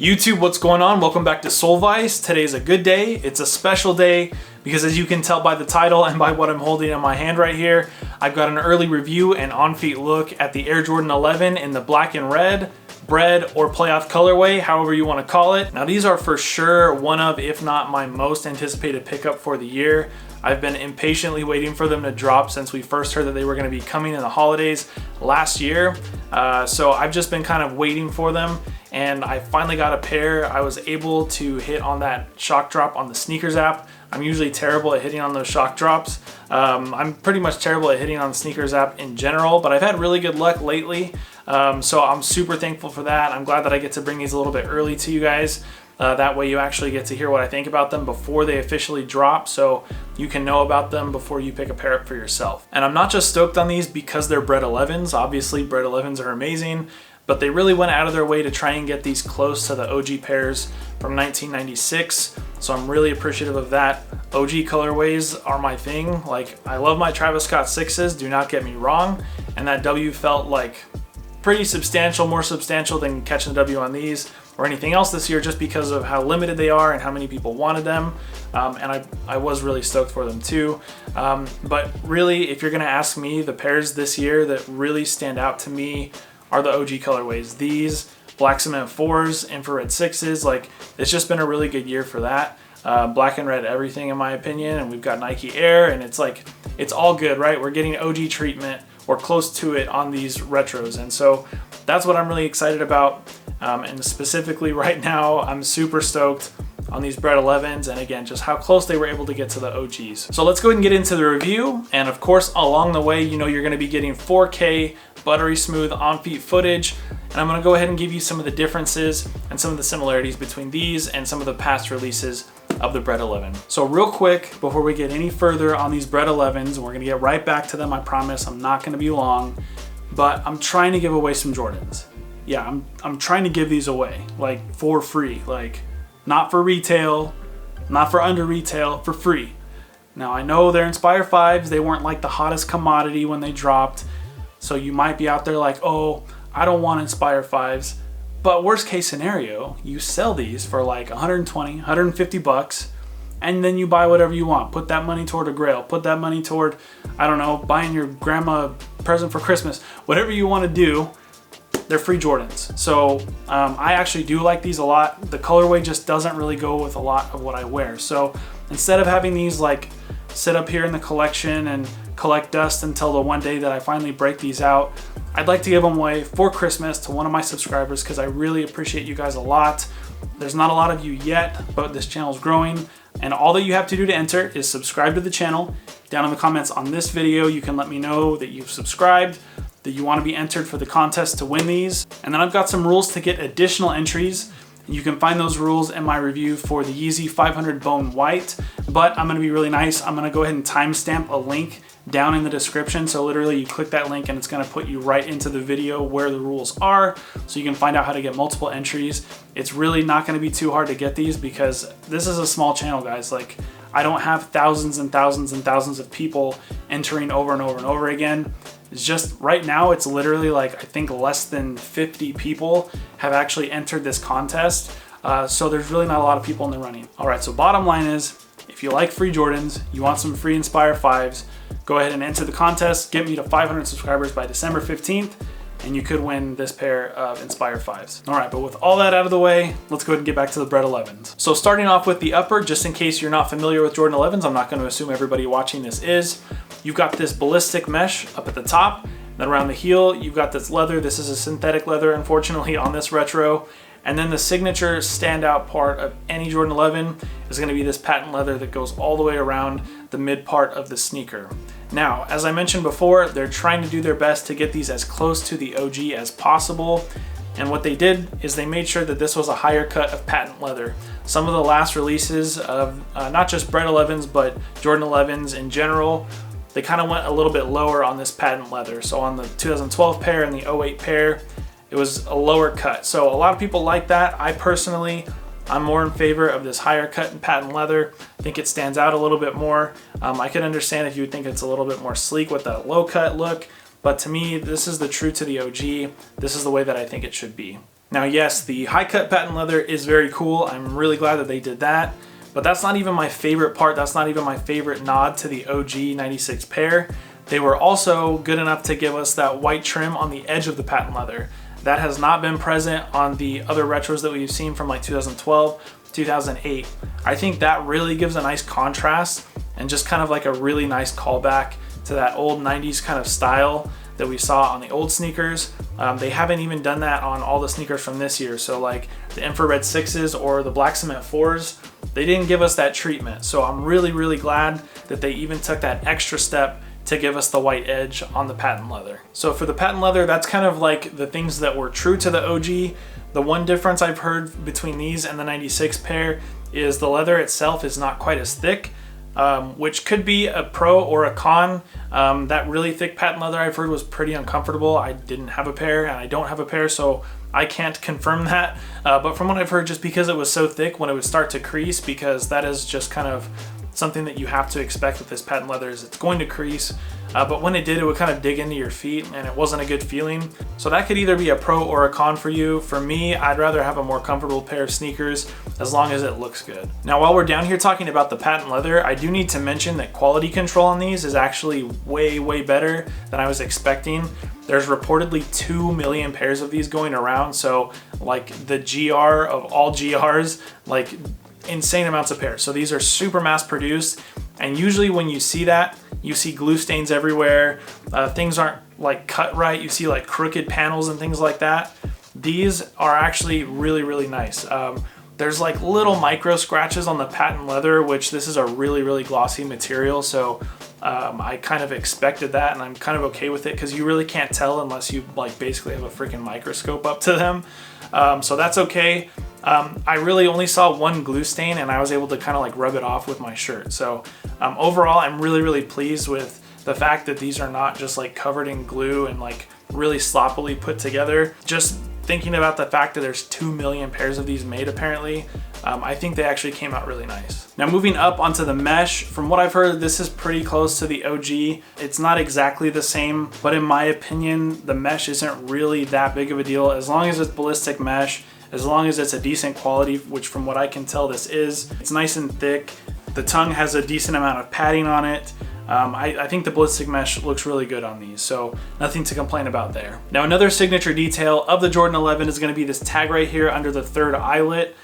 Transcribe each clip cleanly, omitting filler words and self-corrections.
YouTube, what's going on? Welcome back to Sole Vice. Today's a good day. It's a special day because, as you can tell by the title and by what I'm holding in my hand right here, I've got an early review and on-feet look at the Air Jordan 11 in the black and red, Bred, or playoff colorway, however you want to call it. Now, these are for sure one of, if not my most anticipated pickup for the year. I've been impatiently waiting for them to drop since we first heard that they were going to be coming in the holidays last year. So I've just been kind of waiting for them, and I finally got a pair. I was able to hit on that shock drop on the sneakers app. I'm usually terrible at hitting on those shock drops. I'm pretty much terrible at hitting on the sneakers app in general, but I've had really good luck lately. So I'm super thankful for that. I'm glad that I get to bring these a little bit early to you guys. That way you actually get to hear what I think about them before they officially drop, so you can know about them before you pick a pair up for yourself. And I'm not just stoked on these because they're Bred 11s. Obviously, Bred 11s are amazing, but they really went out of their way to try and get these close to the OG pairs from 1996. So I'm really appreciative of that. OG colorways are my thing. Like, I love my Travis Scott 6s, do not get me wrong. And that W felt like pretty substantial, more substantial than catching the W on these or anything else this year, just because of how limited they are and how many people wanted them. And I was really stoked for them too. But really, if you're gonna ask me, the pairs this year that really stand out to me are the OG colorways. These black cement 4s, infrared 6s, like, it's just been a really good year for that. Black and red everything in my opinion, and we've got Nike Air, and it's like, it's all good, right? We're getting OG treatment or close to it on these retros, and so that's what I'm really excited about. And specifically right now, I'm super stoked on these Bred 11s, and again, just how close they were able to get to the OGs. So let's go ahead and get into the review, and of course, along the way, you know you're gonna be getting 4K buttery smooth on-feet footage, and I'm gonna go ahead and give you some of the differences and some of the similarities between these and some of the past releases of the Bred 11. So real quick, before we get any further on these Bred 11s, we're gonna get right back to them, I promise. I'm not gonna be long, but I'm trying to give away some Jordans. Yeah, I'm trying to give these away, like, for free, like, not for retail, not for under retail, for free. Now, I know they're Inspire 5s, they weren't like the hottest commodity when they dropped, so you might be out there like, oh, I don't want Inspire 5s, but worst case scenario, you sell these for like 120, 150 bucks, and then you buy whatever you want. Put that money toward a Grail, put that money toward, I don't know, buying your grandma a present for Christmas, whatever you want to do. They're free Jordans. So I actually do like these a lot. The colorway just doesn't really go with a lot of what I wear. So instead of having these like sit up here in the collection and collect dust until the one day that I finally break these out, I'd like to give them away for Christmas to one of my subscribers because I really appreciate you guys a lot. There's not a lot of you yet, but this channel is growing, and all that you have to do to enter is subscribe to the channel. Down in the comments on this video, you can let me know that you've subscribed, that you want to be entered for the contest to win these. And then I've got some rules to get additional entries. You can find those rules in my review for the Yeezy 500 Bone White, but I'm gonna be really nice. I'm gonna go ahead and timestamp a link down in the description. So literally you click that link and it's gonna put you right into the video where the rules are, so you can find out how to get multiple entries. It's really not gonna be too hard to get these because this is a small channel, guys. Like, I don't have thousands and thousands and thousands of people entering over and over and over again. It's just, right now, it's literally like, I think less than 50 people have actually entered this contest. So there's really not a lot of people in the running. All right, so bottom line is, if you like free Jordans, you want some free Inspire 5s, go ahead and enter the contest, get me to 500 subscribers by December 15th, and you could win this pair of Inspire 5s. All right, but with all that out of the way, let's go ahead and get back to the Bred 11s. So starting off with the upper, just in case you're not familiar with Jordan 11s, I'm not gonna assume everybody watching this is. You've got this ballistic mesh up at the top, then around the heel, you've got this leather. This is a synthetic leather, unfortunately, on this retro. And then the signature standout part of any Jordan 11 is gonna be this patent leather that goes all the way around the mid part of the sneaker. Now, as I mentioned before, they're trying to do their best to get these as close to the OG as possible. And what they did is they made sure that this was a higher cut of patent leather. Some of the last releases of not just Bred 11s, but Jordan 11s in general, they kind of went a little bit lower on this patent leather. So on the 2012 pair and the 08 pair, it was a lower cut. So a lot of people like that. I personally, I'm more in favor of this higher cut and patent leather. I think it stands out a little bit more. I can understand if you would think it's a little bit more sleek with that low cut look, but to me, this is the true to the OG. This is the way that I think it should be. Now, yes, the high cut patent leather is very cool. I'm really glad that they did that, but that's not even my favorite part. That's not even my favorite nod to the OG 96 pair. They were also good enough to give us that white trim on the edge of the patent leather. That has not been present on the other retros that we've seen from like 2012, 2008. I think that really gives a nice contrast and just kind of like a really nice callback to that old 90s kind of style that we saw on the old sneakers. They haven't even done that on all the sneakers from this year. So like the infrared 6s or the black cement 4s, they didn't give us that treatment. So I'm really, really glad that they even took that extra step to give us the white edge on the patent leather. So for the patent leather, that's kind of like the things that were true to the OG. The one difference I've heard between these and the 96 pair is the leather itself is not quite as thick, which could be a pro or a con. That really thick patent leather I've heard was pretty uncomfortable. I didn't have a pair and I don't have a pair, so I can't confirm that. But from what I've heard, just because it was so thick, when it would start to crease, because that is just kind of something that you have to expect with this patent leather, is it's going to crease, but when it did, it would kind of dig into your feet and it wasn't a good feeling. So that could either be a pro or a con for you. For me, I'd rather have a more comfortable pair of sneakers as long as it looks good. Now, while we're down here talking about the patent leather, I do need to mention that quality control on these is actually way, way better than I was expecting. There's reportedly 2 million pairs of these going around, so like the GR of all GRs, like insane amounts of pairs. So these are super mass produced, and usually when you see that, you see glue stains everywhere. Things aren't like cut right. You see like crooked panels and things like that. These are actually really, really nice. There's like little micro scratches on the patent leather, which this is a really, really glossy material. So I kind of expected that, and I'm kind of okay with it because you really can't tell unless you like basically have a freaking microscope up to them. So that's okay. I really only saw one glue stain, and I was able to kind of like rub it off with my shirt. So overall, I'm really, really pleased with the fact that these are not just like covered in glue and like really sloppily put together. Just thinking about the fact that there's 2 million pairs of these made apparently, I think they actually came out really nice. Now moving up onto the mesh, from what I've heard, this is pretty close to the OG. It's not exactly the same, but in my opinion, the mesh isn't really that big of a deal. As long as it's ballistic mesh, as long as it's a decent quality, which from what I can tell this is, it's nice and thick. The tongue has a decent amount of padding on it. I think the ballistic mesh looks really good on these, so nothing to complain about there. Now another signature detail of the Jordan 11 is going to be this tag right here under the third eyelet.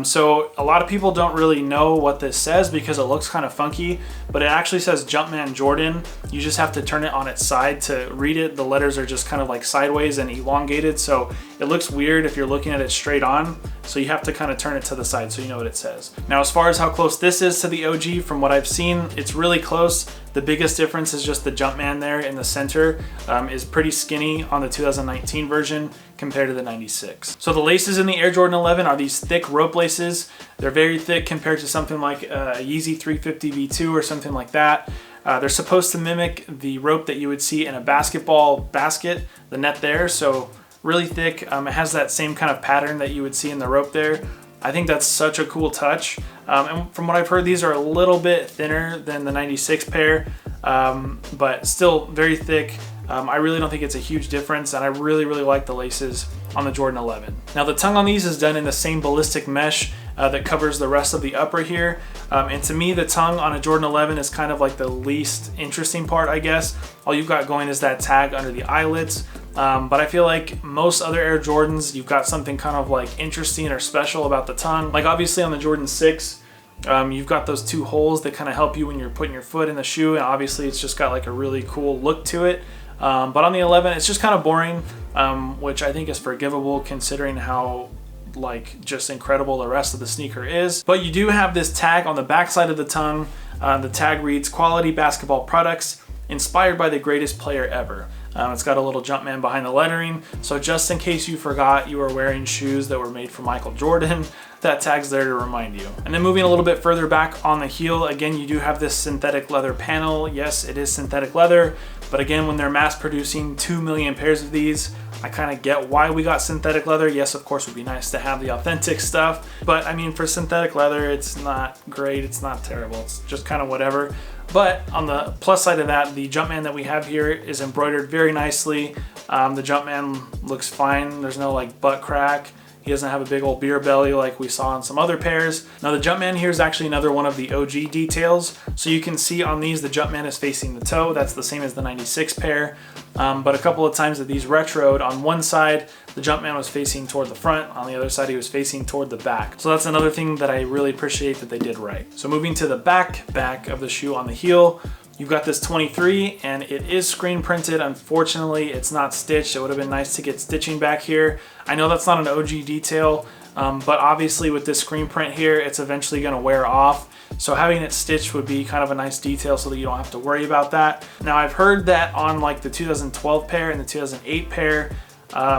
So a lot of people don't really know what this says because it looks kind of funky, but it actually says Jumpman Jordan. You just have to turn it on its side to read it. The letters are just kind of like sideways and elongated, so it looks weird if you're looking at it straight on. So you have to kind of turn it to the side so you know what it says. Now, as far as how close this is to the OG, from what I've seen, it's really close. The biggest difference is just the Jumpman there in the center is pretty skinny on the 2019 version compared to the 96. So the laces in the Air Jordan 11 are these thick rope laces. They're very thick compared to something like a Yeezy 350 V2 or something like that. They're supposed to mimic the rope that you would see in a basketball basket, the net there. So really thick. It has that same kind of pattern that you would see in the rope there. I think that's such a cool touch. And from what I've heard, these are a little bit thinner than the 96 pair, but still very thick. I really don't think it's a huge difference, and I really, really like the laces on the Jordan 11. Now the tongue on these is done in the same ballistic mesh that covers the rest of the upper here. And to me, the tongue on a Jordan 11 is kind of like the least interesting part, I guess. All you've got going is that tag under the eyelets. But I feel like most other Air Jordans, you've got something kind of like interesting or special about the tongue. Like obviously on the Jordan 6, you've got those two holes that kind of help you when you're putting your foot in the shoe, and obviously it's just got like a really cool look to it. But on the 11, it's just kind of boring, which I think is forgivable considering how like just incredible the rest of the sneaker is. But you do have this tag on the back side of the tongue. The tag reads "Quality Basketball Products, inspired by the greatest player ever." It's got a little Jumpman behind the lettering, so just in case you forgot you were wearing shoes that were made for Michael Jordan, that tag's there to remind you. And then moving a little bit further back on the heel, again, you do have this synthetic leather panel. Yes, it is synthetic leather, but again, when they're mass producing 2 million pairs of these, I kind of get why we got synthetic leather. Yes, of course, it would be nice to have the authentic stuff, but I mean, for synthetic leather, it's not great, it's not terrible, it's just kind of whatever. But on the plus side of that, the Jumpman that we have here is embroidered very nicely. The Jumpman looks fine. There's no like butt crack. He doesn't have a big old beer belly like we saw on some other pairs. Now the Jumpman here is actually another one of the OG details. So you can see on these, the Jumpman is facing the toe. That's the same as the 96 pair. But a couple of times that these retroed, on one side, the Jumpman was facing toward the front. On the other side, he was facing toward the back. So that's another thing that I really appreciate that they did right. So moving to the back of the shoe on the heel, you've got this 23 and it is screen printed. Unfortunately, it's not stitched. It would have been nice to get stitching back here. I know that's not an OG detail, but obviously with this screen print here, it's eventually gonna wear off. So having it stitched would be kind of a nice detail so that you don't have to worry about that. Now I've heard that on like the 2012 pair and the 2008 pair,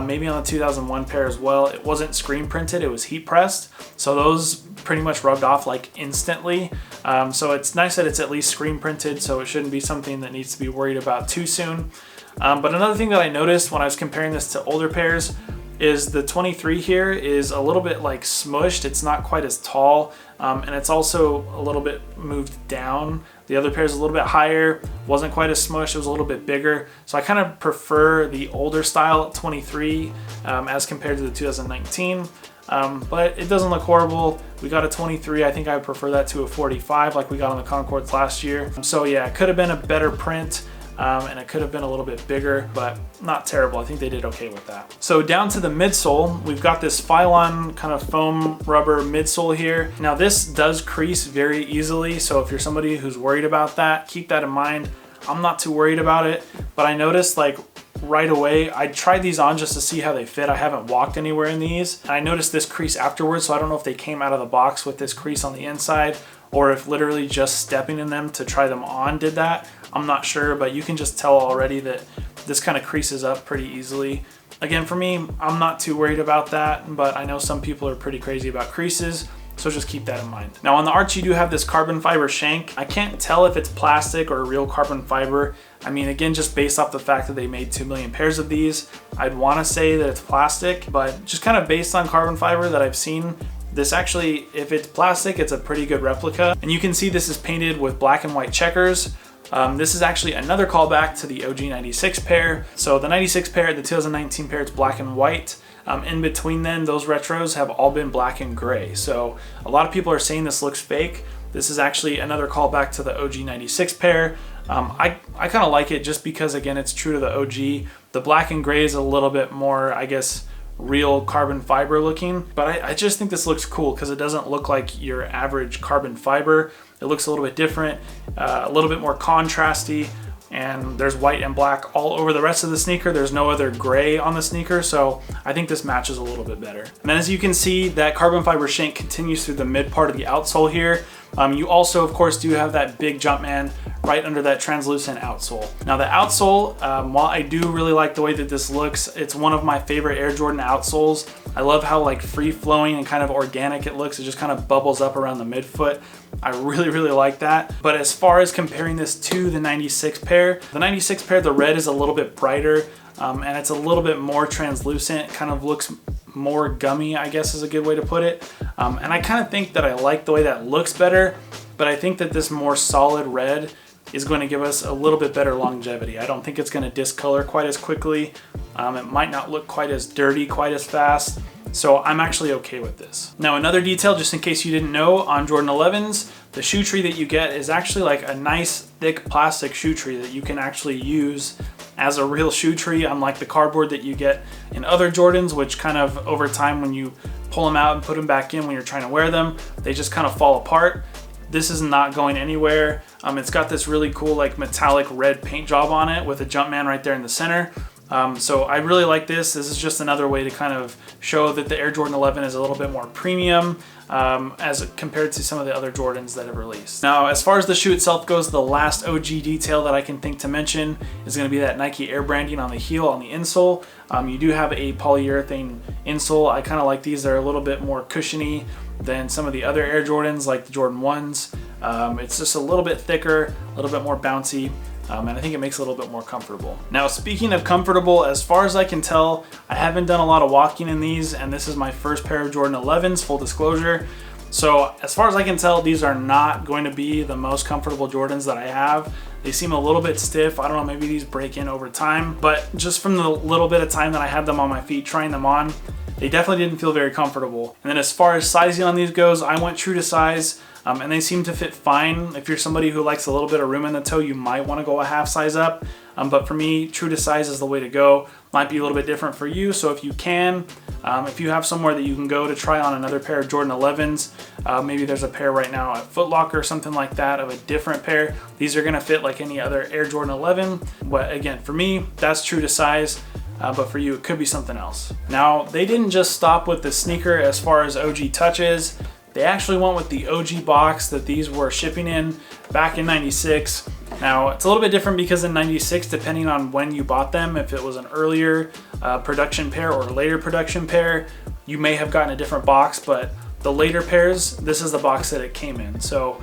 maybe on the 2001 pair as well, it wasn't screen printed, it was heat pressed. So those pretty much rubbed off like instantly. So it's nice that it's at least screen printed, so it shouldn't be something that needs to be worried about too soon. But another thing that I noticed when I was comparing this to older pairs is the 23 here is a little bit like smushed. It's not quite as tall, and it's also a little bit moved down. The other pair is a little bit higher, wasn't quite as smushed, it was a little bit bigger. So I kind of prefer the older style 23 as compared to the 2019. But it doesn't look horrible. We got a 23. I think I would prefer that to a 45 like we got on the Concords last year. So yeah, it could have been a better print. And it could have been a little bit bigger, but not terrible. I think they did okay with that. So down to the midsole, we've got this Phylon kind of foam rubber midsole here. Now this does crease very easily, so if you're somebody who's worried about that, keep that in mind. I'm not too worried about it, but I noticed like right away, I tried these on just to see how they fit. I haven't walked anywhere in these, and I noticed this crease afterwards, so I don't know if they came out of the box with this crease on the inside or if literally just stepping in them to try them on did that. I'm not sure, but you can just tell already that this kind of creases up pretty easily. Again, for me, I'm not too worried about that, but I know some people are pretty crazy about creases, so just keep that in mind. Now on the arch, you do have this carbon fiber shank. I can't tell if it's plastic or real carbon fiber. I mean, again, just based off the fact that they made 2 million pairs of these, I'd wanna say that it's plastic, but just kind of based on carbon fiber that I've seen, this actually, if it's plastic, it's a pretty good replica. And you can see this is painted with black and white checkers. This is actually another callback to the OG 96 pair. So the 96 pair, the 2019 pair, it's black and white. In between then, those retros have all been black and gray. So a lot of people are saying this looks fake. This is actually another callback to the OG 96 pair. I kind of like it just because, again, it's true to the OG. The black and gray is a little bit more, I guess, real carbon fiber looking, but I just think this looks cool because it doesn't look like your average carbon fiber. It looks a little bit different, a little bit more contrasty, and there's white and black all over the rest of the sneaker. There's no other gray on the sneaker, so I think this matches a little bit better. And then as you can see, that carbon fiber shank continues through the mid part of the outsole here. You also, of course, do have that big Jumpman right under that translucent outsole. Now the outsole, while I do really like the way that this looks, it's one of my favorite Air Jordan outsoles. I love how like free flowing and kind of organic it looks. It just kind of bubbles up around the midfoot. I really like that. But as far as comparing this to the 96 pair, the 96 pair, the red is a little bit brighter and it's a little bit more translucent. It kind of looks more gummy, I guess is a good way to put it. And I kind of think that I like the way that looks better, but I think that this more solid red is going to give us a little bit better longevity. I don't think it's going to discolor quite as quickly. It might not look quite as dirty quite as fast. So I'm actually okay with this. Now another detail, just in case you didn't know, on Jordan 11s, the shoe tree that you get is actually like a nice thick plastic shoe tree that you can actually use as a real shoe tree, unlike the cardboard that you get in other Jordans, which kind of over time when you pull them out and put them back in when you're trying to wear them, they just kind of fall apart. This is not going anywhere. It's got this really cool like metallic red paint job on it with a Jumpman right there in the center. So I really like this. This is just another way to kind of show that the Air Jordan 11 is a little bit more premium as compared to some of the other Jordans that have released. Now, as far as the shoe itself goes, the last OG detail that I can think to mention is going to be that Nike Air branding on the heel, on the insole. You do have a polyurethane insole. I kind of like these. They're a little bit more cushiony than some of the other Air Jordans, like the Jordan 1s. It's just a little bit thicker, a little bit more bouncy. And I think it makes it a little bit more comfortable. Now, speaking of comfortable, as far as I can tell, I haven't done a lot of walking in these, and this is my first pair of Jordan 11s, full disclosure. So as far as I can tell, these are not going to be the most comfortable Jordans that I have. They seem a little bit stiff. I don't know, maybe these break in over time, but just from the little bit of time that I had them on my feet trying them on, they definitely didn't feel very comfortable. And then as far as sizing on these goes, I went true to size, and they seem to fit fine. If you're somebody who likes a little bit of room in the toe, you might want to go a half size up. But for me, true to size is the way to go. Might be a little bit different for you. So if you can, if you have somewhere that you can go to try on another pair of Jordan 11s, maybe there's a pair right now at Foot Locker or something like that of a different pair. These are gonna fit like any other Air Jordan 11. But again, for me, that's true to size. But for you, it could be something else. Now, they didn't just stop with the sneaker as far as OG touches. They actually went with the OG box that these were shipping in back in '96. Now, it's a little bit different because in '96, depending on when you bought them, if it was an earlier production pair or a later production pair, you may have gotten a different box, but the later pairs, this is the box that it came in. So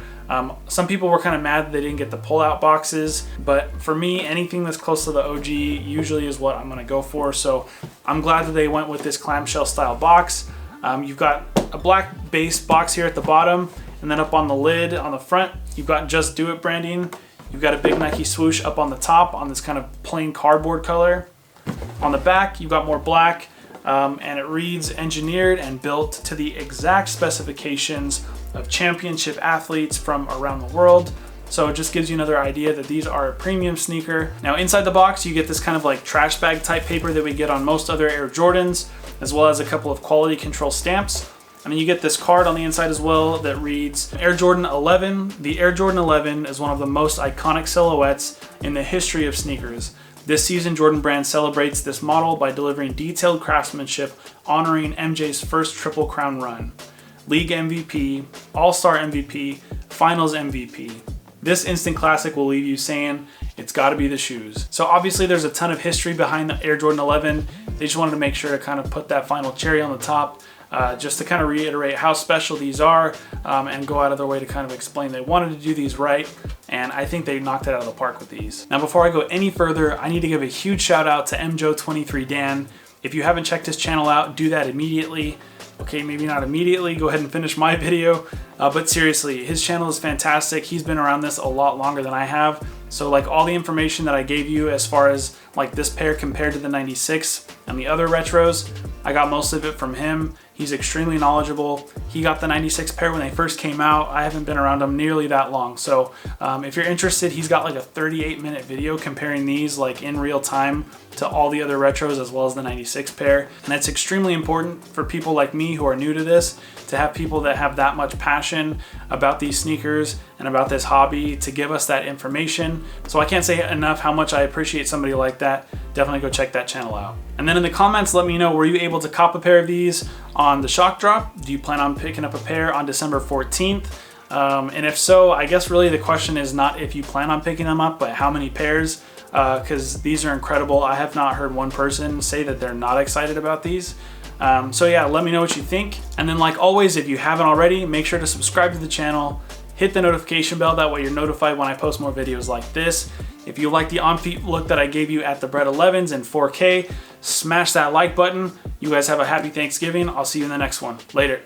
some people were kind of mad that they didn't get the pull-out boxes, but for me, anything that's close to the OG usually is what I'm gonna go for. So I'm glad that they went with this clamshell style box. You've got a black base box here at the bottom, and then up on the lid on the front, you've got Just Do It branding. You've got a big Nike swoosh up on the top on this kind of plain cardboard color. On the back, you've got more black, and it reads engineered and built to the exact specifications of championship athletes from around the world. So it just gives you another idea that these are a premium sneaker. Now inside the box, you get this kind of like trash bag type paper that we get on most other Air Jordans, as well as a couple of quality control stamps. And then you get this card on the inside as well that reads Air Jordan 11. The Air Jordan 11 is one of the most iconic silhouettes in the history of sneakers. This season, Jordan Brand celebrates this model by delivering detailed craftsmanship, honoring MJ's first Triple Crown run. League MVP, All-Star MVP, Finals MVP. This instant classic will leave you saying, it's gotta be the shoes. So obviously there's a ton of history behind the Air Jordan 11. They just wanted to make sure to kind of put that final cherry on the top, just to kind of reiterate how special these are, and go out of their way to kind of explain they wanted to do these right, and I think they knocked it out of the park with these. Now before I go any further, I need to give a huge shout out to MJO23Dan. If you haven't checked his channel out, do that immediately. Okay, maybe not immediately, go ahead and finish my video, but seriously, his channel is fantastic. He's been around this a lot longer than I have. So like all the information that I gave you as far as like this pair compared to the 96 and the other retros, I got most of it from him. He's extremely knowledgeable. He got the 96 pair when they first came out. I haven't been around them nearly that long. So if you're interested, he's got like a 38-minute video comparing these like in real time to all the other retros as well as the 96 pair. And it's extremely important for people like me who are new to this to have people that have that much passion about these sneakers and about this hobby to give us that information. So I can't say enough how much I appreciate somebody like that. Definitely go check that channel out. And then in the comments, let me know, were you able to cop a pair of these on the shock drop? Do you plan on picking up a pair on December 14th? And if so, I guess really the question is not if you plan on picking them up, but how many pairs, because these are incredible. I have not heard one person say that they're not excited about these. So yeah, let me know what you think. And then like always, if you haven't already, make sure to subscribe to the channel, hit the notification bell, that way you're notified when I post more videos like this. If you like the on-feet look that I gave you at the Bred 11s in 4K, smash that like button. You guys have a happy Thanksgiving. I'll see you in the next one. Later.